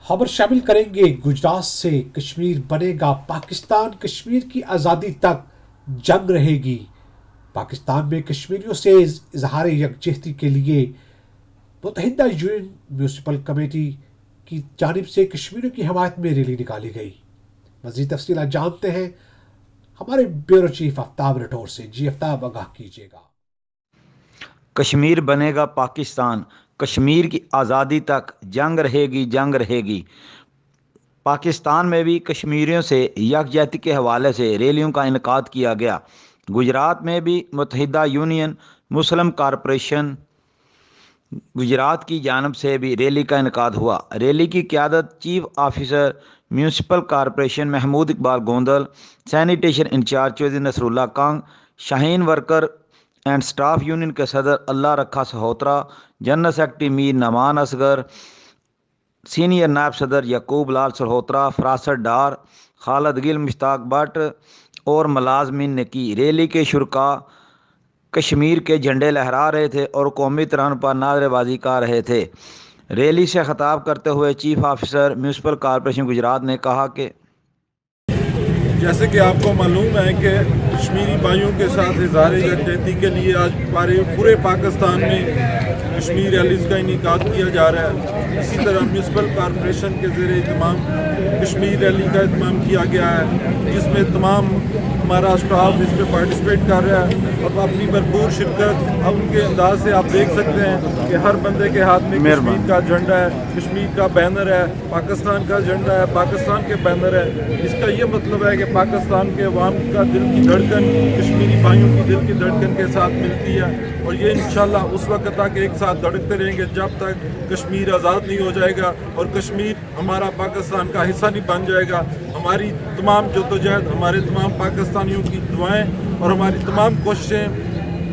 خبر شامل کریں گے گجرات سے کشمیر بنے گا پاکستان، کشمیر کی آزادی تک جنگ رہے گی۔ پاکستان میں کشمیریوں سے اظہار یکجہتی کے لیے متحدہ یونین میونسپل کمیٹی کی جانب سے کشمیریوں کی حمایت میں ریلی نکالی گئی۔ مزید تفصیلات جانتے ہیں ہمارے بیورو چیف آفتاب رٹور سے۔ جی آفتاب، آگاہ کیجیے گا۔ کشمیر بنے گا پاکستان، کشمیر کی آزادی تک جنگ رہے گی، جنگ رہے گی۔ پاکستان میں بھی کشمیریوں سے یکجہتی کے حوالے سے ریلیوں کا انعقاد کیا گیا۔ گجرات میں بھی متحدہ یونین مسلم کارپوریشن گجرات کی جانب سے بھی ریلی کا انعقاد ہوا۔ ریلی کی قیادت chief officer municipal corporation Mahmood Iqbal Gondal, sanitation incharge Chaudhry Nasrullah Kang, Shaheen worker and staff union کے صدر Allah Rakha Sahotra, general secretary Mir Noman Asghar, senior نائب صدر یعقوب لال سلہوترا، فراست ڈار، خالد گل، مشتاق بٹ اور ملازمین نے کی۔ ریلی کے شرکاء کشمیر کے جھنڈے لہرا رہے تھے اور قومی ترانہ پر نعرے بازی کر رہے تھے۔ ریلی سے خطاب کرتے ہوئے chief officer municipal corporation Gujarat نے کہا کہ جیسے کہ آپ کو معلوم ہے کہ کشمیری بھائیوں کے ساتھ اظہار یکجہتی کے لیے آج پورے پاکستان میں کشمیر ریلیز کا انعقاد کیا جا رہا ہے۔ اسی طرح میونسپل کارپوریشن کے زیر اہتمام کشمیر ریلی کا اہتمام کیا گیا ہے، جس میں تمام ہمارا اسٹاف اس پہ پارٹیسپیٹ کر رہا ہے اور اپنی بھرپور شرکت اب ان کے انداز سے آپ دیکھ سکتے ہیں کہ ہر بندے کے ہاتھ میں کشمیر کا جھنڈا ہے، کشمیر کا بینر ہے، پاکستان کا جھنڈا ہے، پاکستان کے بینر ہے۔ اس کا یہ مطلب ہے کہ پاکستان کے عوام کا دل کی دھڑکن کشمیری بھائیوں کی دل کی دھڑکن کے ساتھ ملتی ہے، اور یہ انشاءاللہ اس وقت تک ایک ساتھ دھڑکتے رہیں گے جب تک کشمیر آزاد نہیں ہو جائے گا اور کشمیر ہمارا پاکستان کا حصہ نہیں بن جائے گا۔ ہماری تمام جدوجہد، ہمارے تمام پاکستانیوں کی دعائیں اور ہماری تمام کوششیں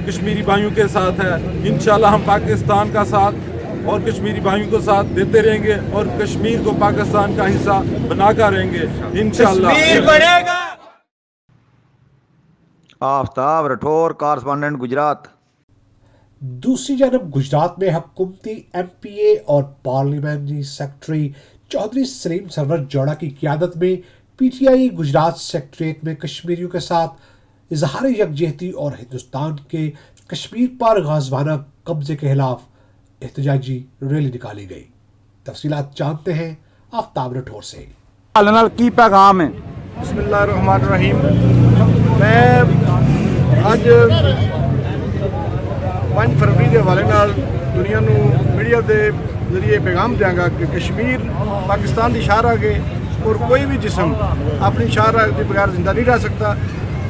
کشمیری بھائیوں کے ساتھ ہے۔ انشاءاللہ ہم پاکستان کا ساتھ اور کشمیری بھائیوں کو ساتھ دیتے رہیں گے اور کشمیر کو پاکستان کا حصہ بنا کر رہیں گے انشاءاللہ۔ کشمیر بنے گا۔ آفتاب رٹور، کارسپونڈنٹ گجرات۔ دوسری جانب گجرات میں حکومتی ایم پی اے اور پارلیمانی سیکرٹری چودھری سلیم سرور جوڑا کی قیادت میں P T I Gujarat secretariat میں کشمیریوں کے ساتھ اظہار یکجہتی اور ہندوستان کے کشمیر پر غازوانہ قبضے کے خلاف احتجاجی ریلی نکالی گئی۔ تفصیلات جانتے ہیں آفتاب رٹور سے۔ کی پیغام ہے؟ بسم اللہ الرحمن الرحیم۔ میں اج 5 فروری کے حوالے نال دنیا نو میڈیا دے ذریعے پیغام دیاں گا کہ کشمیر پاکستان دی شاہ راہ ہے اور کوئی بھی جسم اپنی شاہ راہ کے بغیر زندہ نہیں رہ سکتا،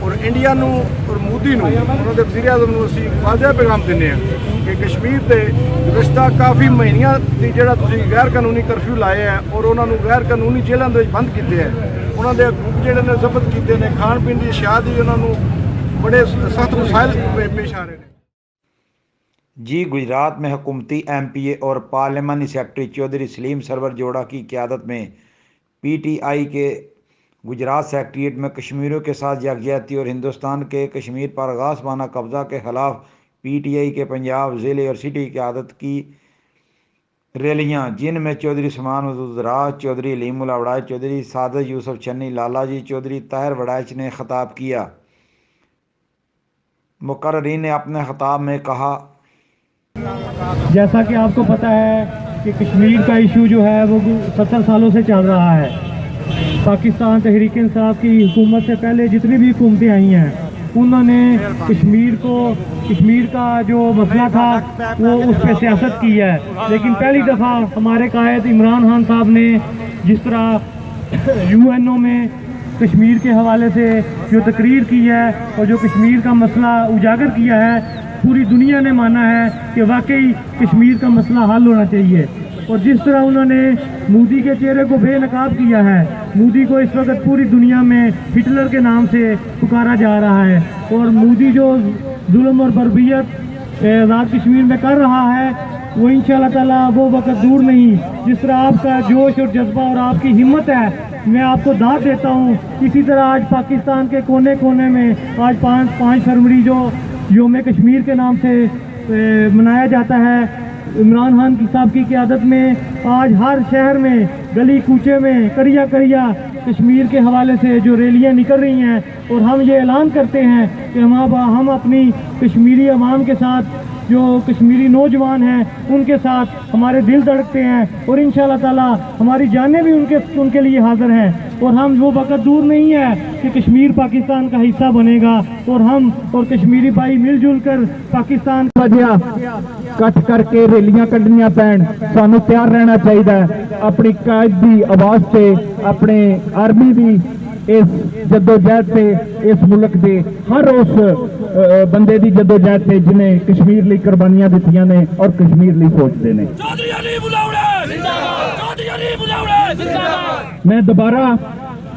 اور انڈیا نو اور مودی نو انہوں دے وزیر اعظم نو اسی واضح پیغام دینے ہیں کہ کشمیر دے گزشتہ کافی مہینیاں دی جڑا تسی غیر قانونی کرفیو لائے ہیں اور انہوں نے غیر قانونی جیلاں دے بند کیتے ہیں، انہوں دے حقوق جڑے نے ضبط کیتے ہیں، کھان پین دی اشیاء دی انہوں نے بڑے سخت مسائل پیش آ رہے ہیں۔ جی، گجرات میں حکومتی ایم پی اے اور پارلیمانی سیکرٹری چودھری سلیم سرور جوڑا کی قیادت میں پی ٹی آئی کے گجرات سیکریٹریٹ میں کشمیریوں کے ساتھ یکجہتی اور ہندوستان کے کشمیر پر غاصبانہ قبضہ کے خلاف پی ٹی آئی کے پنجاب ضلع اور سٹی کی قیادت کی ریلیاں، جن میں چودھری عثمان محمود راج، چودھری علیم اللہ وڑائچ، چودھری سعادت یوسف چنی، لالا جی چودھری طاہر وڑائچ نے خطاب کیا۔ مقررین نے اپنے خطاب میں کہا، جیسا کہ آپ کو پتہ ہے کہ کشمیر کا ایشو جو ہے وہ 70 سالوں سے چل رہا ہے۔ پاکستان تحریک انصاف کی حکومت سے پہلے جتنی بھی حکومتیں آئی ہیں انہوں نے کشمیر کا جو مسئلہ تھا وہ اس پہ سیاست کی ہے، لیکن پہلی دفعہ ہمارے قائد عمران خان صاحب نے جس طرح یو این او میں کشمیر کے حوالے سے جو تقریر کی ہے اور جو کشمیر کا مسئلہ اجاگر کیا ہے، پوری دنیا نے مانا ہے کہ واقعی کشمیر کا مسئلہ حل ہونا چاہیے۔ اور جس طرح انہوں نے مودی کے چہرے کو بے نقاب کیا ہے، مودی کو اس وقت پوری دنیا میں ہٹلر کے نام سے پکارا جا رہا ہے، اور مودی جو ظلم اور بربریت آزاد کشمیر میں کر رہا ہے وہ انشاءاللہ تعالیٰ وہ وقت دور نہیں۔ جس طرح آپ کا جوش اور جذبہ اور آپ کی ہمت ہے، میں آپ کو داد دیتا ہوں، اسی طرح آج پاکستان کے کونے کونے میں آج 5 فروری جو یوم کشمیر کے نام سے منایا جاتا ہے، عمران خان کی صاحب کی قیادت میں آج ہر شہر میں گلی کوچے میں کریا کریا کشمیر کے حوالے سے جو ریلیاں نکل رہی ہیں، اور ہم یہ اعلان کرتے ہیں کہ ہم اپنی کشمیری عوام کے ساتھ، جو کشمیری نوجوان ہیں ان کے ساتھ ہمارے دل دھڑکتے ہیں، اور انشاءاللہ تعالی ہماری جانیں بھی ان کے لیے حاضر ہیں، اور ہم وہ وقت دور نہیں ہے کہ کشمیر پاکستان کا حصہ بنے گا، اور ہم اور کشمیری بھائی مل جل کر پاکستان وجہ کٹ کر کے ریلیاں کڈنیاں پین، سانو تیار رہنا چاہیے اپنی قائد دی آواز سے، اپنے آرمی دی اس جدوجہد سے، اس ملک دے ہر اس بندے دی جدوجہد سے جنہیں کشمیر لی قربانیاں دیتیاں نے اور کشمیر لی سوچتے نے۔ میں دوبارہ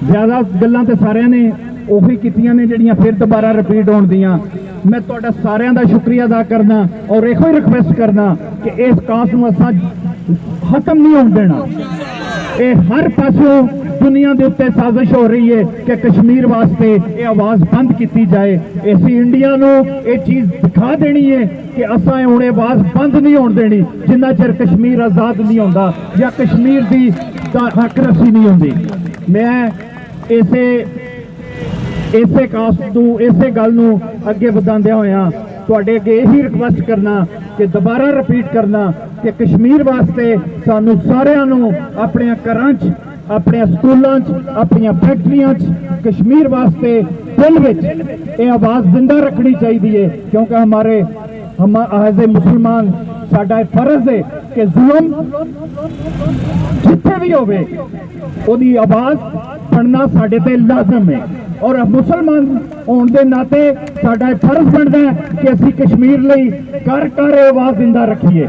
زیادہ گلاں تے سارے نے وہی کیتیاں نے جڑیاں پھر دوبارہ رپیٹ ہون دیاں۔ میں تہاڈا سارے دا شکریہ ادا کرنا اور ایک ہی ریکویسٹ کرنا کہ اس کاس نوں اساں ختم نہیں ہون دینا۔ اے ہر پاسوں دنیا دے اتنے سازش ہو رہی ہے کہ کشمیر واسطے یہ آواز بند کیتی جائے۔ اسی انڈیا نو یہ چیز دکھا دینی ہے کہ اساں ہن آواز بند نہیں ہون دینی جنہ چر کشمیر آزاد نہیں ہوندا یا کشمیر دی حق رسی نہیں ہوندی۔ میں اسے کاسٹ نو اسے گل نو اگے وداندیا ہویا تواڈے اگے یہی ریکویسٹ کرنا کہ دوبارہ رپیٹ کرنا کہ کشمیر واسطے سانو سارے نو اپنے گھراں چ، اپنے سکولاں چ، اپنی فیکٹریاں چ کشمیر واسطے دل وچ یہ آواز زندہ رکھنی چاہیے، کیونکہ ہم ایز اے مسلمان ساڈا فرض ہے کہ ظلم جتھے بھی ہوئے وہی آواز پڑھنا ساڈے تے لازم ہے، اور مسلمان ہون دے ناطے ساڈا فرض بنتا ہے کہ اسی کشمیر لئی کر کر آواز زندہ رکھیے۔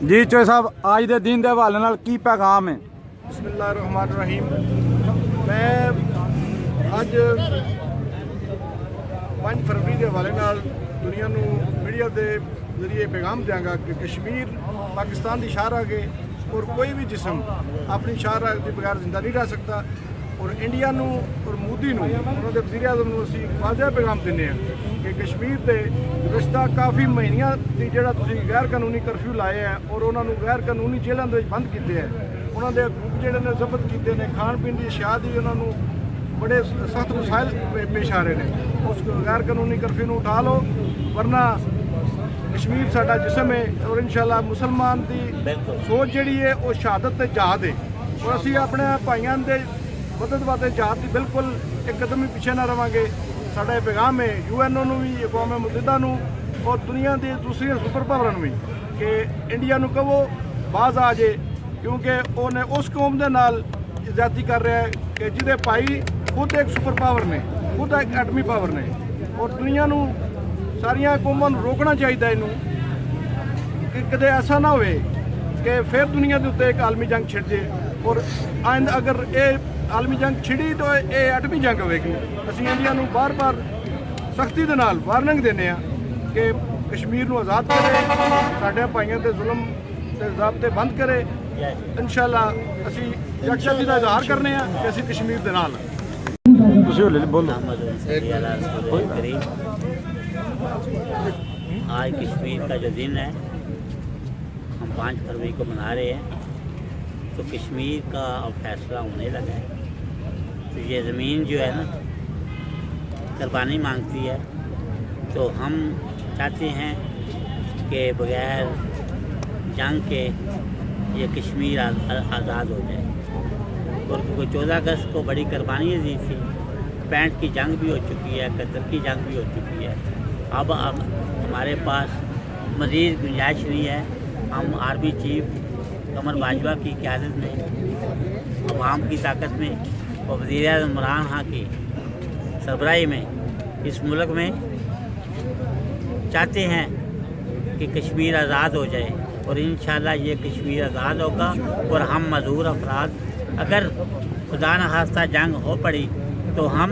جی چوہے صاحب، آج دے دن دے حوالے نال کی پیغام ہے؟ بسم اللہ الرحمن الرحیم۔ میں اج 5 فروری کے حوالے نال دنیا نو میڈیا دے ذریعے پیغام دیاں گا کہ کشمیر پاکستان دی شاہراہ ہے اور کوئی بھی جسم اپنی شاہراہ کے بغیر زندہ نہیں رہ سکتا، اور انڈیا نو اور مودی نو انہوں دے وزیر اعظم نو اسی واضح پیغام دینے ہیں کہ کشمیر تے گزشتہ کافی مہینیاں دی جڑا تسی غیر قانونی کرفیو لائے ہیں اور انہوں نے غیر قانونی جیلاں دے بند کیتے ہیں، انہوں دے گروپ جڑے نے ضبط کیتے نے، کھان پین دی اشیاء دی انہوں نے بڑے سخت مسائل پیش آ رہے ہیں۔ اس غیر قانونی کرفیو نو اٹھا لو، ورنہ کشمیر ساڈا جسم ہے، اور انشاءاللہ مسلمان دی سوچ جڑی ہے وہ شہادت تے جہاد ہے، اور اسی اپنے بھائیاں دے مدد واسطے جہاد دی بالکل ایک قدم بھی پیچھے نہ رہاں گے۔ ساڈا یہ پیغام ہے UN نو بھی، اقوام متحدہ نو اور دنیا دی دوسری سپر پاور بھی کہ انڈیا نو کہو باز آ جائے، کیونکہ انہیں اس قوم دے نال زیادتی کر رہا ہے کہ جہدے بھائی خود ایک سپر پاور نے، خود ایک ایٹمی پاور نے، اور دنیا نو ساریاں قوماں نو روکنا چاہیے انہوں کہ کدے ایسا نہ ہوئے کہ پھر دنیا کے اتنے ایک عالمی جنگ چھڑ جائے، اور آئندہ اگر یہ عالمی جنگ چھڑی تو یہ ایٹمی جنگ ہوئے گی۔ اسی انڈیا نو بار بار سختی دے نال وارننگ دینے ہیں کہ کشمیر نو آزاد کرے، ساڈے بھائیاں تے ظلم تے ضابطے بند کرے۔ انشاءاللہ اسی یکجہتی دا اظہار کرنے ہیں کہ اسی کشمیر دے نال بولو۔ آج کشمیر کا جو دن ہے، ہم 5 فروری کو منا رہے ہیں، تو کشمیر کا اب فیصلہ ہونے لگا ہے۔ تو یہ زمین جو ہے نا قربانی مانگتی ہے، تو ہم چاہتے ہیں کہ بغیر جنگ کے یہ کشمیر آزاد ہو جائے، اور کیونکہ 14 اگست کو بڑی قربانی دی تھی، 65 کی جنگ بھی ہو چکی ہے، 71 کی جنگ بھی ہو چکی ہے۔ اب ہمارے پاس مزید گنجائش نہیں ہے۔ ہم آرمی چیف قمر باجوہ کی قیادت میں، عوام کی طاقت میں اور وزیر اعظم عمران خان کی سربراہی میں اس ملک میں چاہتے ہیں کہ کشمیر آزاد ہو جائے، اور انشاءاللہ یہ کشمیر آزاد ہوگا، اور ہم معذور افراد اگر خدا نخواستہ جنگ ہو پڑی تو ہم